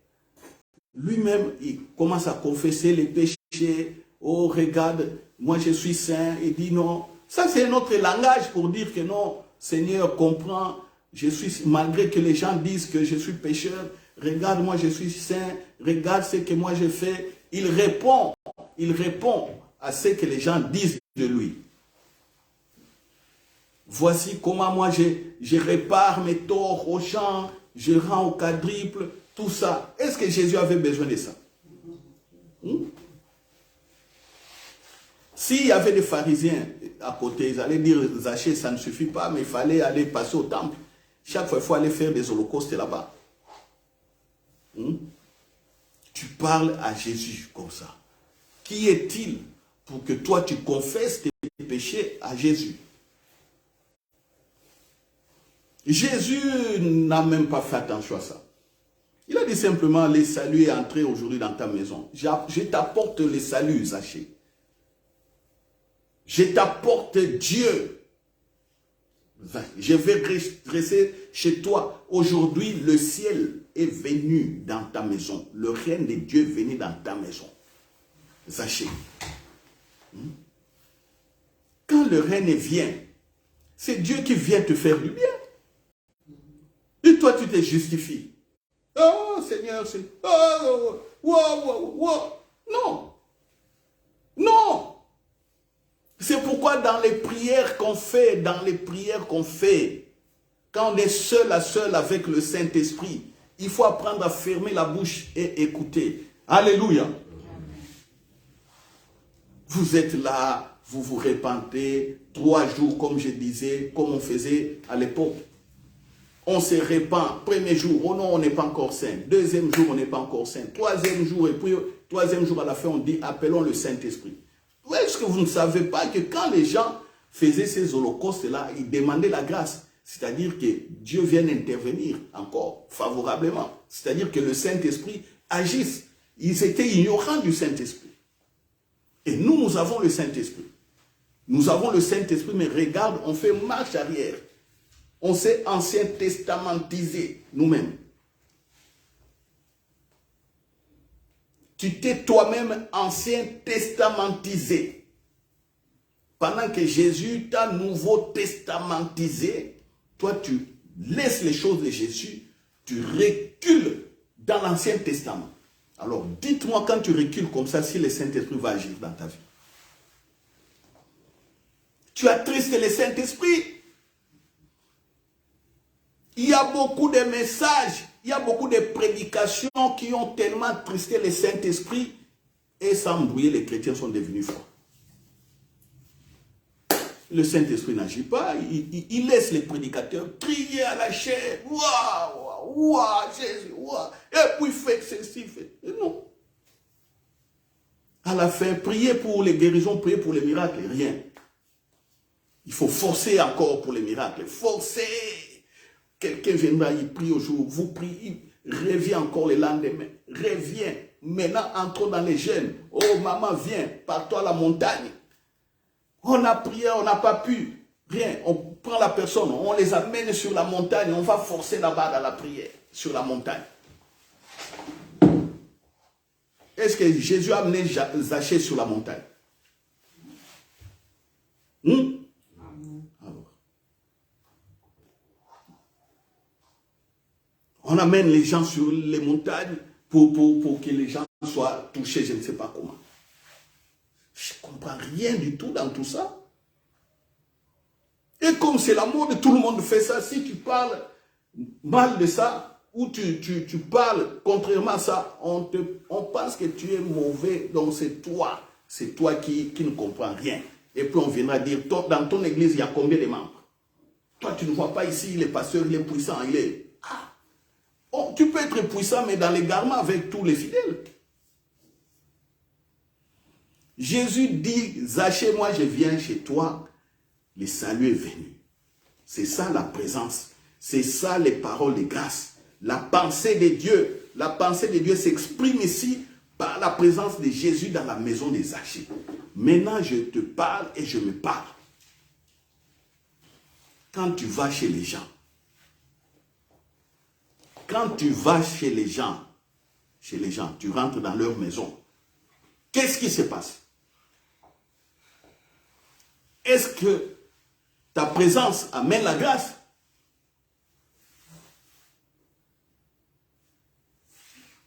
lui-même, il commence à confesser les péchés. Oh, regarde, moi je suis saint. Il dit non. Ça, c'est notre langage pour dire que non, Seigneur, comprends. Je suis, malgré que les gens disent que je suis pécheur, regarde, moi je suis saint. Regarde ce que moi je fais. Il répond à ce que les gens disent de lui. Voici comment moi je répare mes torts aux gens, je rends au quadruple, tout ça. Est-ce que Jésus avait besoin de ça? S'il y avait des pharisiens à côté, ils allaient dire, Zachée, ça ne suffit pas, mais il fallait aller passer au temple. Chaque fois, il faut aller faire des holocaustes là-bas. Tu parles à Jésus comme ça. Qui est-il pour que toi, tu confesses tes péchés à Jésus? Jésus n'a même pas fait attention à ça. Il a dit simplement, les saluts et entrer aujourd'hui dans ta maison. Je t'apporte le salut, Zachée. Je t'apporte Dieu. Je vais rester chez toi. Aujourd'hui, le ciel est venu dans ta maison. Le règne de Dieu est venu dans ta maison. Zachée. Quand le règne vient, c'est Dieu qui vient te faire du bien. Et toi, tu te justifies. Oh, Seigneur, c'est... Oh, non. Non. C'est pourquoi dans les prières qu'on fait, quand on est seul à seul avec le Saint-Esprit, il faut apprendre à fermer la bouche et écouter. Alléluia. Vous êtes là, vous vous repentez, 3 jours, comme je disais, comme on faisait à l'époque. On se répand. Premier jour, oh non, on n'est pas encore saint. Deuxième jour, on n'est pas encore saint. Troisième jour, et puis troisième jour à la fin, on dit, appelons le Saint-Esprit. Est-ce que vous ne savez pas que quand les gens faisaient ces holocaustes-là, ils demandaient la grâce, c'est-à-dire que Dieu vienne intervenir encore favorablement, c'est-à-dire que le Saint-Esprit agisse. Ils étaient ignorants du Saint-Esprit. Et nous avons le Saint-Esprit. Nous avons le Saint-Esprit, mais regarde, on fait marche arrière. On s'est ancien testamentisé nous-mêmes. Tu t'es toi-même ancien testamentisé. Pendant que Jésus t'a nouveau testamentisé, toi tu laisses les choses de Jésus, tu recules dans l'Ancien Testament. Alors dites-moi quand tu recules comme ça, si le Saint-Esprit va agir dans ta vie. Tu attristes le Saint-Esprit. Il y a beaucoup de messages, il y a beaucoup de prédications qui ont tellement attristé le Saint-Esprit et sans embrouiller, les chrétiens sont devenus forts. le Saint-Esprit n'agit pas. Il laisse les prédicateurs crier à la chair. Waouh, waouh, Jésus, waouh. Et puis faites ceci, faites. Non. À la fin, priez pour les guérisons, priez pour les miracles, rien. Il faut forcer encore pour les miracles. Forcer. Quelqu'un viendra, il prie au jour. Vous priez, il revient encore le lendemain. Reviens. Maintenant, entrons dans les jeûnes. Oh, maman, viens, pars-toi à la montagne. On a prié, on n'a pas pu. Rien. On prend la personne, on les amène sur la montagne. On va forcer là-bas dans la prière, sur la montagne. Est-ce que Jésus a amené Zachée sur la montagne? Alors. On amène les gens sur les montagnes pour que les gens soient touchés, je ne sais pas comment. Je ne comprends rien du tout dans tout ça. Et comme c'est la mode, tout le monde fait ça. Si tu parles mal de ça, ou tu parles contrairement à ça, on pense que tu es mauvais, donc c'est toi qui ne comprends rien. Et puis on viendra dire, dans ton église, il y a combien de membres? Toi, tu ne vois pas ici, le pasteur, il est puissant, il est... Ah. Oh, tu peux être puissant, mais dans l'égarement avec tous les fidèles. Jésus dit, Zachée, moi je viens chez toi, le salut est venu. C'est ça la présence, c'est ça les paroles de grâce. La pensée de Dieu s'exprime ici par la présence de Jésus dans la maison de Zachée. Maintenant, je te parle et je me parle. Quand tu vas chez les gens, tu rentres dans leur maison, qu'est-ce qui se passe? Est-ce que ta présence amène la grâce?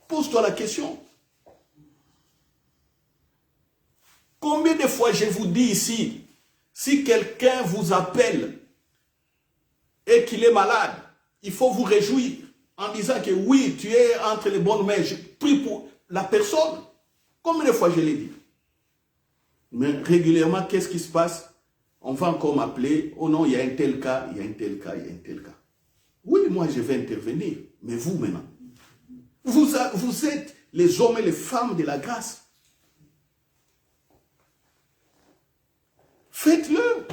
Pose-toi la question. Combien de fois je vous dis ici, si quelqu'un vous appelle et qu'il est malade, il faut vous réjouir en disant que oui, tu es entre les bonnes mains, je prie pour la personne. Combien de fois je l'ai dit? Mais régulièrement, qu'est-ce qui se passe? On va encore m'appeler, oh non, il y a un tel cas, il y a un tel cas, il y a un tel cas. Oui, moi je vais intervenir, mais vous maintenant, vous êtes les hommes et les femmes de la grâce. Faites-le.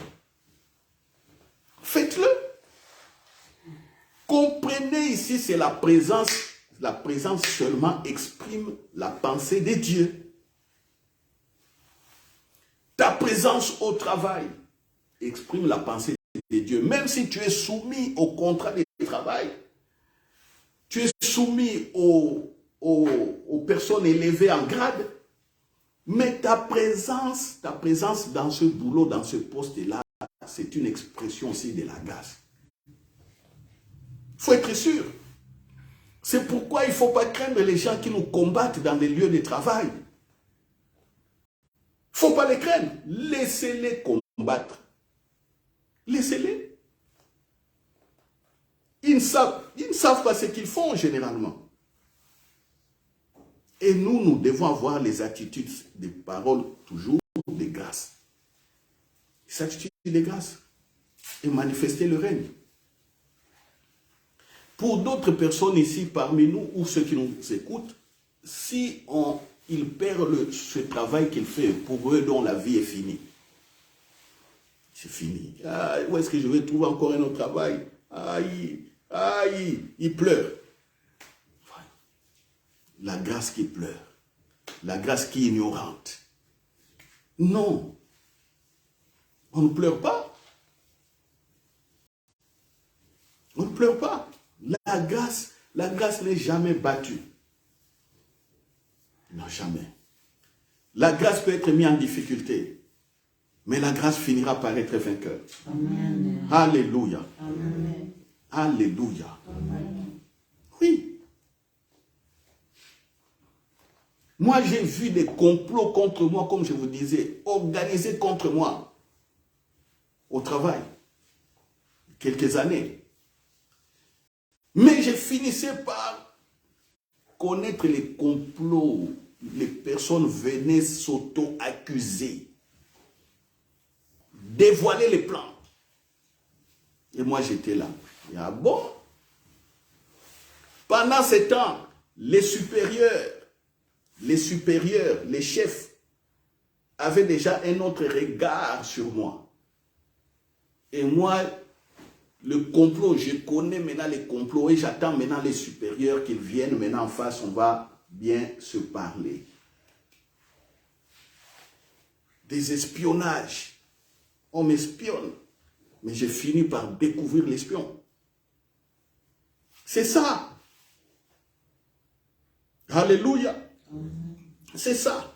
Faites-le. Comprenez ici, c'est la présence. La présence seulement exprime la pensée de Dieu. Ta présence au travail exprime la pensée de Dieu. Même si tu es soumis au contrat de travail, tu es soumis aux personnes élevées en grade, mais ta présence dans ce boulot, dans ce poste-là, c'est une expression aussi de la grâce. Il faut être sûr. C'est pourquoi il ne faut pas craindre les gens qui nous combattent dans les lieux de travail. Il ne faut pas les craindre. Laissez-les combattre. Laissez-les. Ils ne savent pas ce qu'ils font généralement. Et nous devons avoir les attitudes, des paroles toujours de grâce. Les attitudes de grâce. Et manifester le règne. Pour d'autres personnes ici parmi nous, ou ceux qui nous écoutent, si ils perdent ce travail qu'ils font, pour eux, dont la vie est finie. C'est fini. Ah, où est-ce que je vais trouver encore un autre travail? Il pleure. La grâce qui pleure. La grâce qui est ignorante. Non. On ne pleure pas. On ne pleure pas. La grâce n'est jamais battue. Non, jamais. La grâce peut être mise en difficulté. Mais la grâce finira par être vainqueur. Amen. Alléluia. Amen. Alléluia. Amen. Oui. Moi, j'ai vu des complots contre moi, comme je vous disais, organisés contre moi au travail. Quelques années. Mais je finissais par connaître les complots. Les personnes venaient s'auto-accuser dévoiler les plans. Et moi, j'étais là. Et ah bon? Pendant ce temps, les supérieurs, les chefs, avaient déjà un autre regard sur moi. Et moi, le complot, je connais maintenant les complots et j'attends maintenant les supérieurs qu'ils viennent maintenant en face, on va bien se parler. Des espionnages. On m'espionne. Mais j'ai fini par découvrir l'espion. C'est ça. Alléluia. C'est ça.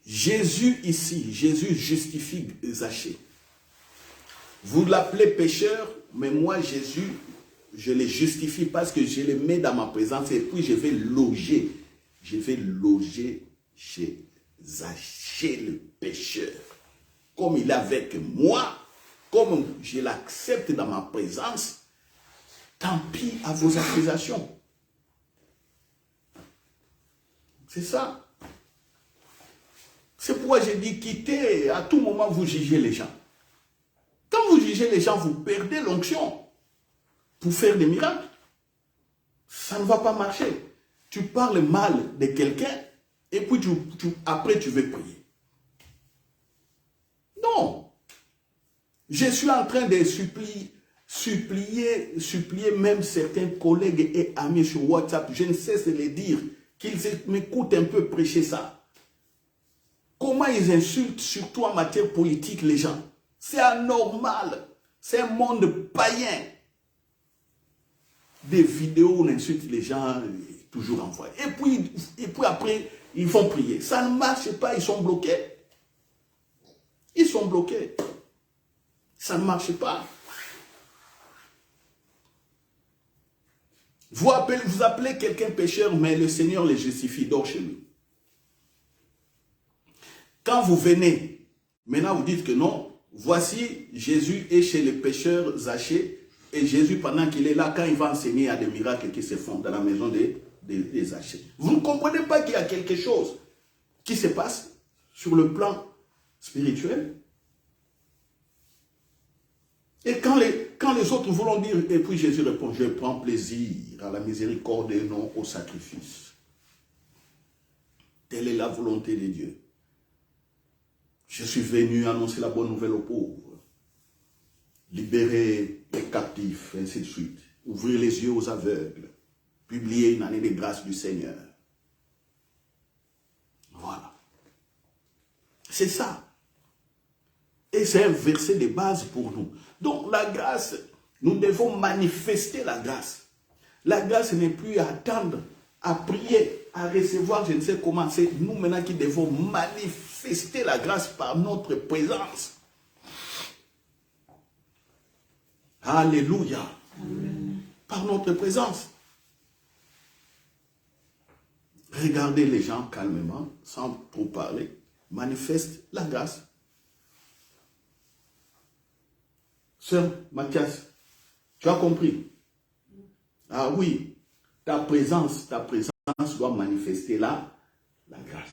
Jésus ici, Jésus justifie Zachée. Vous l'appelez pécheur, mais moi Jésus, je le justifie parce que je le mets dans ma présence et puis je vais loger. Je vais loger chez Zachée le pécheur. Comme il est avec moi, comme je l'accepte dans ma présence, tant pis à vos accusations. C'est ça. C'est pourquoi j'ai dit quittez, à tout moment vous jugez les gens. Quand vous jugez les gens, vous perdez l'onction pour faire des miracles. Ça ne va pas marcher. Tu parles mal de quelqu'un et puis après tu veux prier. Non. Je suis en train de supplier même certains collègues et amis sur WhatsApp. Je ne cesse de les dire qu'ils m'écoutent un peu prêcher ça. Comment ils insultent, surtout en matière politique, les gens. C'est anormal. C'est un monde païen. Des vidéos où on insulte les gens, toujours envoyées. Et puis après, ils vont prier. Ça ne marche pas, ils sont bloqués. Ils sont bloqués. Ça ne marche pas. Vous appelez quelqu'un pécheur, mais le Seigneur les justifie, dort chez lui. Quand vous venez, maintenant vous dites que non, voici Jésus est chez les pécheurs Zachée, et Jésus, pendant qu'il est là, quand il va enseigner, il y a des miracles qui se font dans la maison des Zachée. Vous ne comprenez pas qu'il y a quelque chose qui se passe sur le plan spirituel? Et quand les autres vont dire, et puis Jésus répond, je prends plaisir à la miséricorde et non au sacrifice. Telle est la volonté de Dieu. Je suis venu annoncer la bonne nouvelle aux pauvres, libérer les captifs, ainsi de suite, ouvrir les yeux aux aveugles, publier une année de grâce du Seigneur. Voilà. C'est ça. Et c'est un verset de base pour nous. Donc la grâce, nous devons manifester la grâce. La grâce n'est plus à attendre, à prier, à recevoir, je ne sais comment. C'est nous maintenant qui devons manifester la grâce par notre présence. Alléluia. Amen. Par notre présence. Regardez les gens calmement, sans trop parler. Manifeste la grâce. Sœur Mathias, tu as compris? Ah oui, ta présence doit manifester la grâce.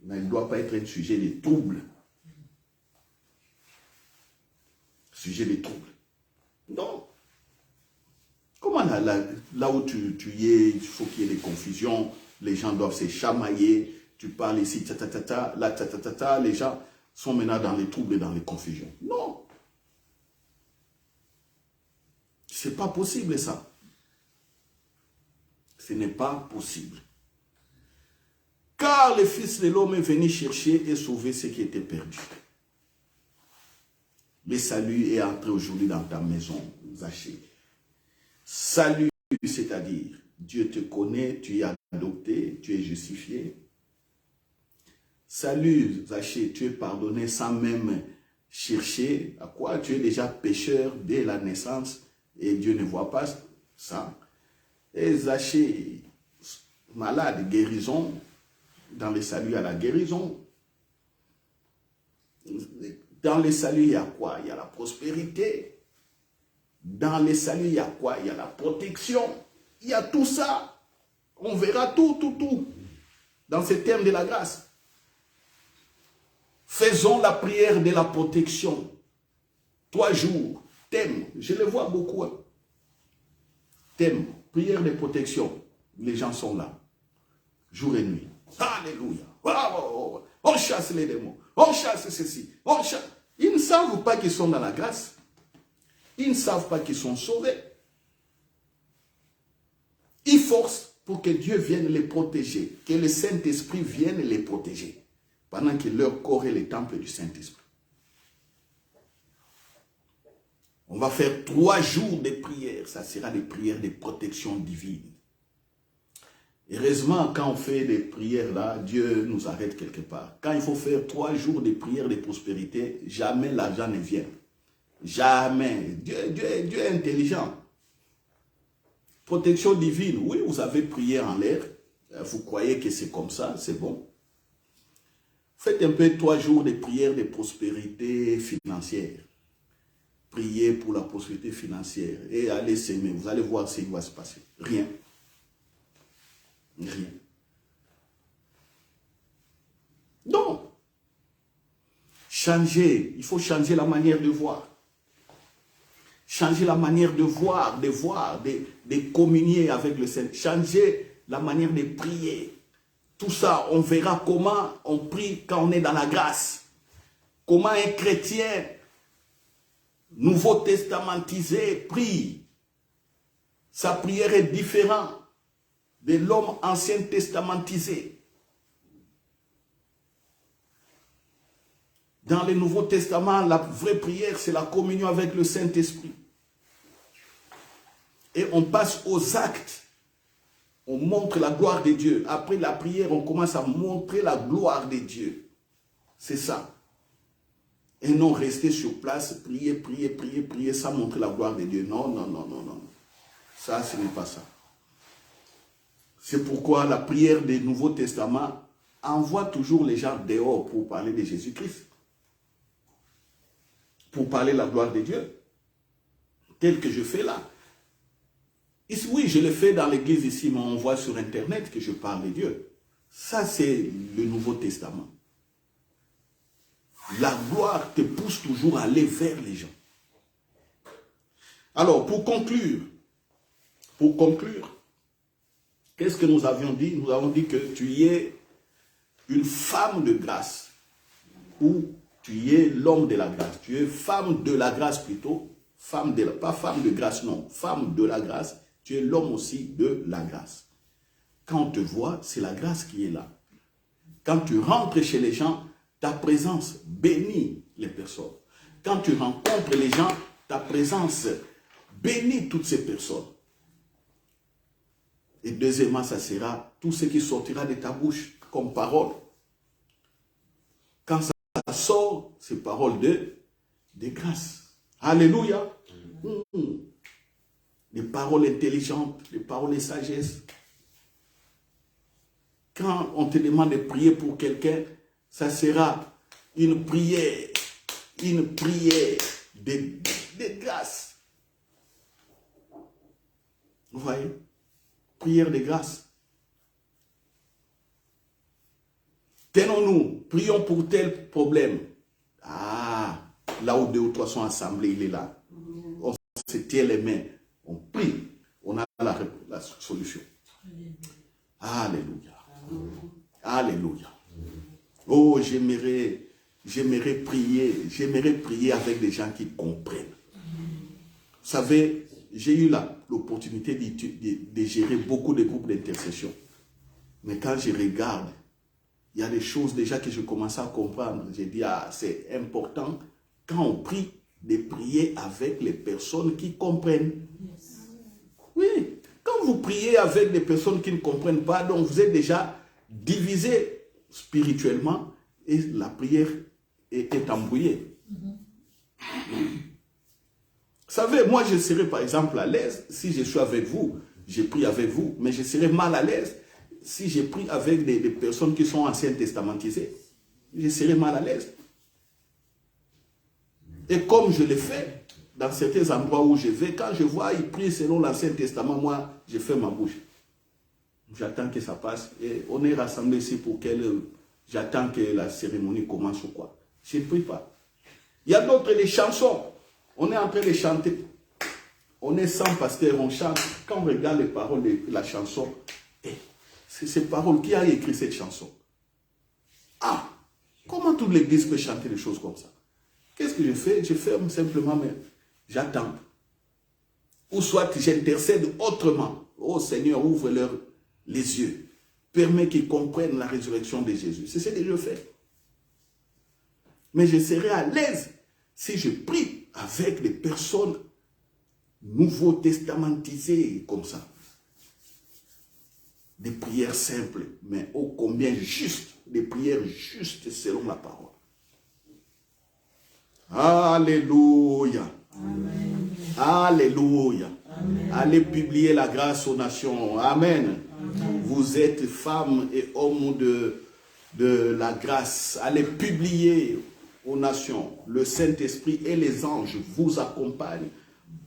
Mais elle ne doit pas être un sujet de trouble. Sujet de trouble. Non. Comment là où tu es, il faut qu'il y ait des confusions, les gens doivent se chamailler, tu parles ici, là, les gens sont maintenant dans les troubles et dans les confusions. Non. C'est pas possible ça. Ce n'est pas possible. Car le Fils de l'homme est venu chercher et sauver ce qui était perdu. Le salut est entré aujourd'hui dans ta maison, Zachée. Salut, c'est-à-dire, Dieu te connaît, tu es adopté, tu es justifié. Salut, Zachée, tu es pardonné sans même chercher à quoi? Tu es déjà pécheur dès la naissance et Dieu ne voit pas ça. Et Zachée, malade, guérison. Dans le salut, il y a la guérison. Dans le salut, il y a quoi? Il y a la prospérité. Dans le salut, il y a quoi? Il y a la protection. Il y a tout ça. On verra tout. Dans ce terme de la grâce. Faisons la prière de la protection. 3 jours. Thème. Je le vois beaucoup. Hein. Thème. Prière de protection. Les gens sont là. Jour et nuit. Alléluia. On chasse les démons. On chasse ceci. On chasse. Ils ne savent pas qu'ils sont dans la grâce. Ils ne savent pas qu'ils sont sauvés. Ils forcent pour que Dieu vienne les protéger. Que le Saint-Esprit vienne les protéger. Pendant que leur corps est le temple du Saint-Esprit. On va faire 3 jours de prières. Ça sera des prières de protection divine. Heureusement, quand on fait des prières là, Dieu nous arrête quelque part. Quand il faut faire 3 jours de prières de prospérité, jamais l'argent ne vient. Jamais. Dieu est intelligent. Protection divine. Oui, vous avez prié en l'air. Vous croyez que c'est comme ça, c'est bon. Faites un peu 3 jours de prières de prospérité financière. Priez pour la prospérité financière. Et allez s'aimer. Vous allez voir ce qui va se passer. Rien. Rien. Donc, changer. Il faut changer la manière de voir. Changer la manière de voir, de communier avec le Seigneur. Changer la manière de prier. Tout ça, on verra comment on prie quand on est dans la grâce. Comment un chrétien nouveau testamentisé prie. Sa prière est différente de l'homme ancien testamentisé. Dans le Nouveau Testament, la vraie prière, c'est la communion avec le Saint-Esprit. Et on passe aux actes. On montre la gloire de Dieu. Après la prière, on commence à montrer la gloire de Dieu. C'est ça. Et non rester sur place, prier, prier, prier, prier, sans montrer la gloire de Dieu. Non, non, non, non, non. Ça, ce n'est pas ça. C'est pourquoi la prière du Nouveau Testament envoie toujours les gens dehors pour parler de Jésus-Christ. Pour parler de la gloire de Dieu. Tel que je fais là. Ici, oui, je le fais dans l'église ici, mais on voit sur Internet que je parle de Dieu. Ça, c'est le Nouveau Testament. La gloire te pousse toujours à aller vers les gens. Alors, pour conclure, qu'est-ce que nous avions dit? Nous avons dit que tu y es une femme de grâce, ou tu y es l'homme de la grâce. Tu es femme de la grâce plutôt, pas femme de grâce, non, femme de la grâce. Tu es l'homme aussi de la grâce. Quand on te voit, c'est la grâce qui est là. Quand tu rentres chez les gens, ta présence bénit les personnes. Quand tu rencontres les gens, ta présence bénit toutes ces personnes. Et deuxièmement, ça sera tout ce qui sortira de ta bouche comme parole. Quand ça sort, c'est parole de grâce. Alléluia. Des paroles intelligentes, des paroles de sagesse. Quand on te demande de prier pour quelqu'un, ça sera une prière de grâce. Vous voyez? Prière de grâce. Tenons-nous, prions pour tel problème. Ah, là où 2 ou 3 sont assemblés, il est là. On se tient les mains, on prie, on a la solution. Alléluia. Alléluia. Oh, j'aimerais prier avec des gens qui comprennent. Vous savez, j'ai eu l'opportunité de gérer beaucoup de groupes d'intercession. Mais quand je regarde, il y a des choses déjà que je commence à comprendre. J'ai dit, ah, c'est important, quand on prie, de prier avec les personnes qui comprennent. Oui, quand vous priez avec des personnes qui ne comprennent pas, donc vous êtes déjà divisé spirituellement et la prière est embrouillée. Vous savez, moi je serais par exemple à l'aise si je suis avec vous, je prie avec vous, mais je serais mal à l'aise si je prie avec des personnes qui sont anciennes testamentisées. Je serais mal à l'aise. Et comme je le fais, dans certains endroits où je vais, quand je vois, ils prient selon l'Ancien Testament, moi, je fais ma bouche. J'attends que ça passe. Et on est rassemblés ici pour j'attends que la cérémonie commence ou quoi. Je ne prie pas. Il y a d'autres, les chansons. On est en train de chanter. On est sans pasteur, on chante. Quand on regarde les paroles de la chanson, c'est ces paroles. Qui a écrit cette chanson? Ah! Comment toute l'église peut chanter des choses comme ça? Qu'est-ce que je fais? Je ferme simplement, mais j'attends. Ou soit j'intercède autrement. Oh Seigneur, ouvre-leur les yeux. Permets qu'ils comprennent la résurrection de Jésus. C'est ce que je fais. Mais je serai à l'aise si je prie avec des personnes nouveau testamentisées comme ça. Des prières simples, mais ô combien justes. Des prières justes selon la parole. Alléluia. Amen. Alléluia. Amen. Allez publier la grâce aux nations. Amen. Amen. Vous êtes femmes et hommes de la grâce. Allez publier aux nations. Le Saint-Esprit et les anges vous accompagnent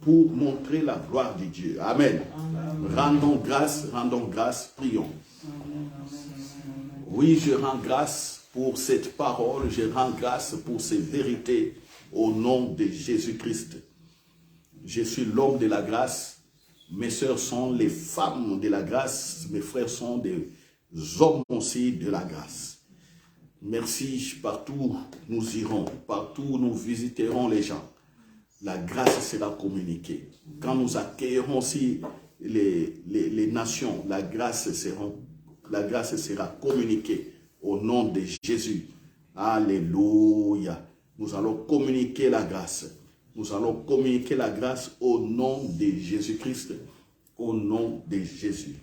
pour montrer la gloire de Dieu. Amen. Amen. Rendons grâce, prions. Oui, je rends grâce pour cette parole, je rends grâce pour ces vérités au nom de Jésus-Christ. Je suis l'homme de la grâce, mes sœurs sont les femmes de la grâce, mes frères sont des hommes aussi de la grâce. Merci, partout nous irons, partout nous visiterons les gens. La grâce sera communiquée. Quand nous accueillerons aussi les nations, la grâce sera communiquée au nom de Jésus. Alléluia. Nous allons communiquer la grâce. Nous allons communiquer la grâce au nom de Jésus-Christ. Au nom de Jésus.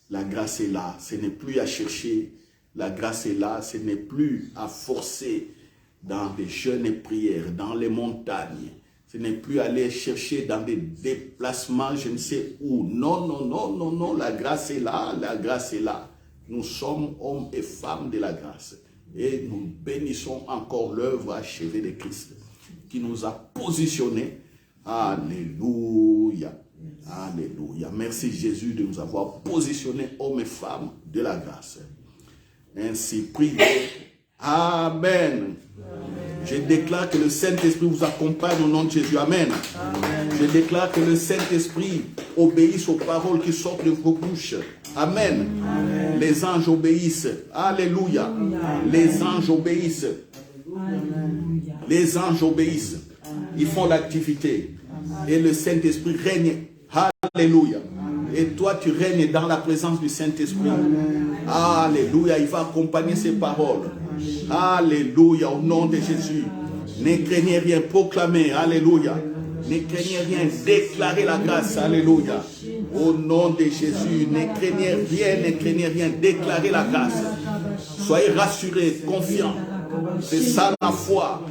La grâce est là. Ce n'est plus à chercher. La grâce est là. Ce n'est plus à forcer dans des jeûnes et prières, dans les montagnes. Ce n'est plus aller chercher dans des déplacements, je ne sais où. Non, non, non, non, non. La grâce est là. La grâce est là. Nous sommes hommes et femmes de la grâce. Et nous bénissons encore l'œuvre achevée de Christ qui nous a positionnés. Alléluia. Alléluia. Merci Jésus de nous avoir positionnés hommes et femmes de la grâce. Ainsi, priez. Amen. Je déclare que le Saint-Esprit vous accompagne au nom de Jésus. Amen. Amen. Je déclare que le Saint-Esprit obéisse aux paroles qui sortent de vos bouches. Amen. Amen. Les anges obéissent. Alléluia. Amen. Les anges obéissent. Amen. Les anges obéissent. Ils font l'activité. Et le Saint-Esprit règne. Alléluia. Amen. Et toi, tu règnes dans la présence du Saint-Esprit. Alléluia. Il va accompagner ces paroles. Alléluia, au nom de Jésus. Ne craignez rien, proclamez, alléluia. Ne craignez rien, déclarez la grâce, alléluia. Au nom de Jésus, ne craignez rien, déclarez la grâce. Soyez rassurés, confiants. C'est ça la foi.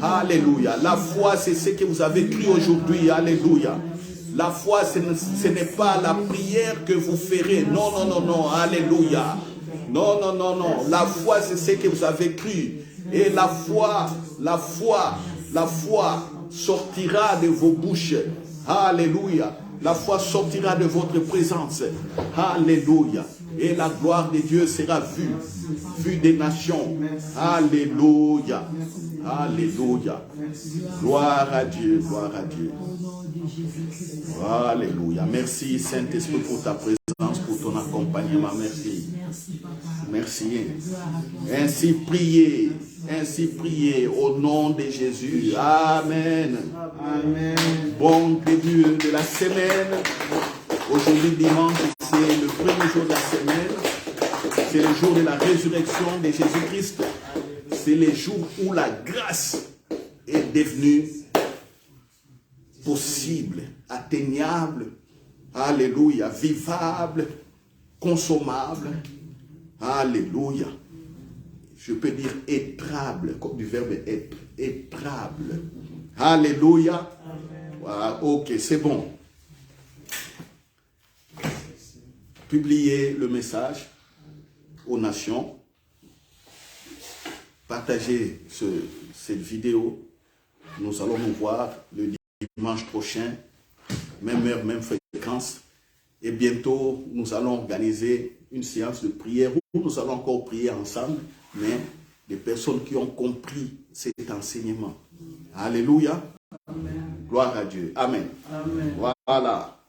Alléluia. La foi, c'est ce que vous avez cru aujourd'hui, alléluia. La foi, ce n'est pas la prière que vous ferez. Non, non, non, non, alléluia. Non, non, non, non. La foi, c'est ce que vous avez cru. Et la foi sortira de vos bouches. Alléluia. La foi sortira de votre présence. Alléluia. Et la gloire de Dieu sera vue des nations. Alléluia. Alléluia. Gloire à Dieu, gloire à Dieu. Alléluia. Merci Saint-Esprit pour ta présence, pour ton accompagnement. Merci. Merci. Ainsi priez au nom de Jésus. Amen. Amen. Bon début de la semaine. Aujourd'hui dimanche, c'est le premier jour de la semaine. C'est le jour de la résurrection de Jésus-Christ. C'est le jour où la grâce est devenue possible, atteignable, alléluia, vivable, consommable, alléluia. Je peux dire étrable, comme du verbe être, étrable. Alléluia. Voilà, ok, c'est bon. Publiez le message aux nations. Partagez cette vidéo. Nous allons nous voir le dimanche prochain, même heure, même fréquence. Et bientôt, nous allons organiser une séance de prière où nous allons encore prier ensemble, mais des personnes qui ont compris cet enseignement. Alléluia. Amen. Gloire à Dieu. Amen. Amen. Voilà.